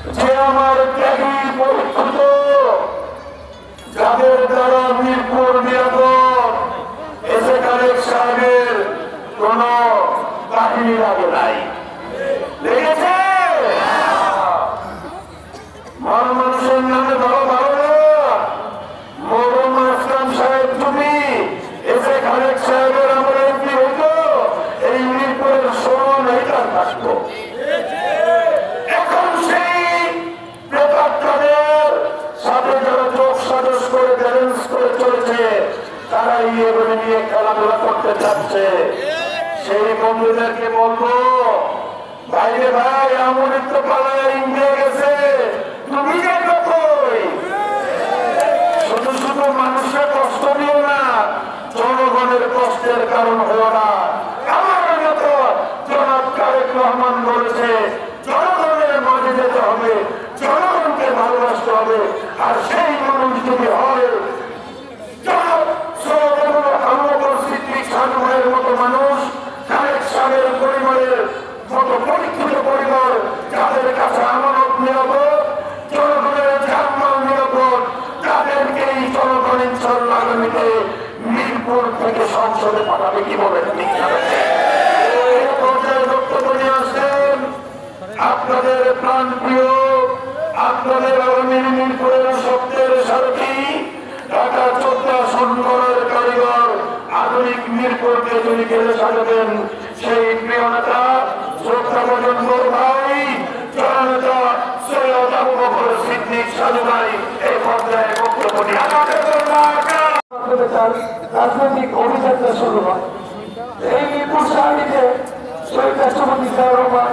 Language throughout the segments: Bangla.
যে আমার ত্যাগী পরীক্ষিত, যাদের দ্বারা মিরপুর নিরাপদ, এসে খালেক সাহেবের কোন কাহিনী লাগে নাই, লেগেছে মন মানুষের নামে ভালো ভালো না। মরুম আসলাম সাহেব তুমি এসে খালেক সাহেবের আমার এমপি হইতো, এই মিরপুরের সরণ এইটার থাকতো। এখন সেই প্রেতাত্মাদের সাথে যারা চোখ সাজস করে ব্যালেন্স করে চলেছে, তারা এগুলি নিয়ে খেলাধুলা করতে চাচ্ছে। সেই বন্ধুদেরকে বলবো, ভাইরে ভাই আমরিত পালায় ইন্ডিয়া গেছে, তুমি যাবে কই? শুধু শুধু মানুষের কষ্ট দিও না, জনগণের কষ্টের কারণ হও না। আমার মতো জনাব তারেক রহমান বলেছে, জনগণের মাঝে যেতে হবে, জনগণকে ভালোবাসতে হবে। আর সেই মানুষ যদি হয় জনাব সৈয়দ আবু বকর সিদ্দিক সানু ভাইয়ের মতো মানুষ, খালেক সাহেবের পরিবারের মতো পরীক্ষিত পরিবার, যাদের কাছে আমানত নিরাপদ, জনগণের জানমাল নিরাপদ, তাদেরকেই জনগণ ইনশাআল্লাহ আগামীতে মিরপুর থেকে সংসদে পাঠাবে। কি বলেন? বক্তব্য নিয়ে আসেন আপনাদের প্রাণ প্রিয়, আপনাদের আগামীর মিরপুরের স্বপ্নের সারথী, ঢাকা 14 আসন করার কারিগর, আধুনিক মিরপুরকে যিনি গেলে সাজাবেন, সেই প্রিয় নেতা শ্রদ্ধাভাজন বড় ভাই জননেতা সৈয়দ আবু বকর সিদ্দিক সানু ভাই এই পর্যায়ে বক্তব্য নিয়ে রাজনৈতিক অভিযাত্রা শুরু হয়। এই মিরপুর সাহায্যে শহীদ রাষ্ট্রপতি জিয়াউর রহমান,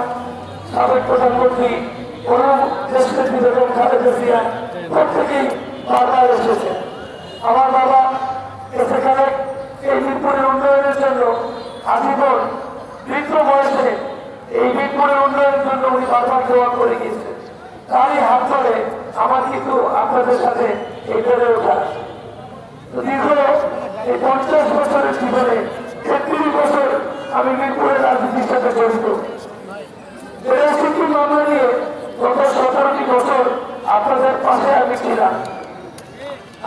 সাবেক প্রধানমন্ত্রী কোন দেশের বিরোধী খালেদা জিয়া প্রত্যেকেই বারবার এসেছে। আমার বাবা সেখানে এই মিরপুরের উন্নয়নের জন্য আজীবন বৃদ্ধ বয়সে এই মিরপুরের উন্নয়নের জন্য উনি বারবার দোয়া করে গিয়েছেন। তারই হাত ধরে আমার কিন্তু আপনাদের সাথে এই বেড়ে ওঠা। দীর্ঘ এই 50 বছরের জীবনে 33 বছর আমি মিরপুরের রাজনীতির সাথে জড়িত। মামলা নিয়ে গত 17টি বছর আপনাদের পাশে আমি ছিলাম।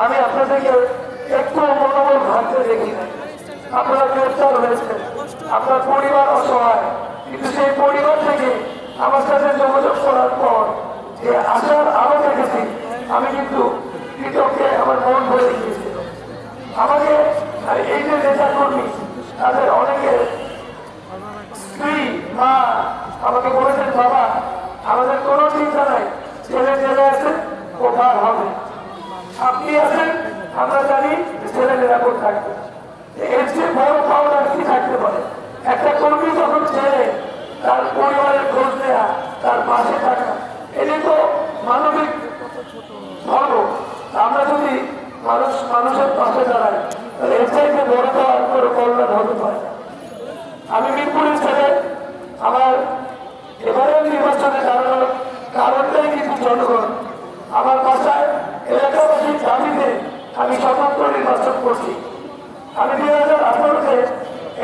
আমি আপনাদেরকে একটু মনোবল ভাঙতে দেখি না। আপনারা গ্রেফতার হয়েছেন, আপনার পরিবার অসহায়, কিন্তু সেই পরিবার থেকে আমার সাথে যোগাযোগ করার পর যে আশার আলো দেখেছি, আমি কিন্তু কৃতজ্ঞে আমার মন ভরে গিয়েছিল। আমাকে এই যে নেতা কর্মী, তাদের অনেকের স্ত্রী মা আমাকে বলেছেন, বাবা আমাদের কোনো চিন্তা নাই, ছেলে জেলে আছে, ও পার হবে, আপনি আছেন, আমরা জানি ছেলে নিরাপদ থাকবে। এর চেয়ে বড় পাওনা কি থাকতে পারে? একটা কর্মী যখন ছেলে, তার পরিবারের খোঁজ নেওয়া, তার পাশে থাকা, এটি তো মানবিক ধর্ম। আমরা যদি মানুষের পাশে দাঁড়াই, তাহলে এর চাইতে বড় পাওয়ার করে কল্যাণ হতে পারে। আমি মিরপুরের ছেলে, আমার এবারের নির্বাচনে দাঁড়ানোর কারণটাই কিন্তু জনগণ। আমার বাসায় এলাকাবাসীর দাবিতে আমি স্বতন্ত্র নির্বাচন করছি। আমি 2018-তে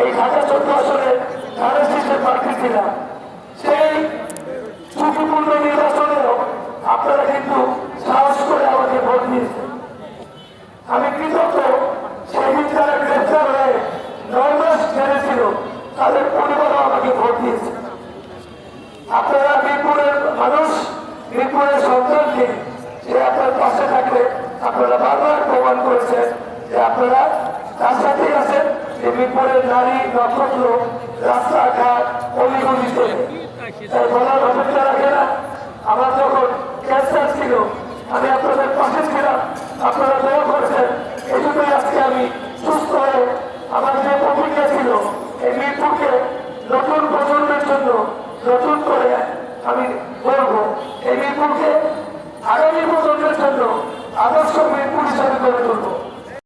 এই ঢাকা 14 আসনে ধানের শীর্ষে প্রার্থী ছিলাম। সেই ঝুঁকিপূর্ণ নির্বাচনেও আপনারা কিন্তু সাহস করে আমাকে ভোট দিয়েছেন। আমি কৃতজ্ঞ। সেদিন যারা গ্রেফতার হয়ে 9 মাস জেলে ছিল, তাদের পরিবারও আমাকে ভোট দিয়েছে। আপনারা মিরপুরের মানুষ, মিরপুরের সন্তানকে যে আপনার পাশে থাকলে আপনারা বারবার প্রমাণ করেছেন যে আপনারা তার সাথেই আছেন। যে মিরপুরের নারী নক্ষত্র, রাস্তাঘাট, অলিগলিতে তাই বলার অপেক্ষা রাখে না। আমার যখন ক্যান্সার ছিল, আমি আপনাদের পাশে ছিলাম, আপনারা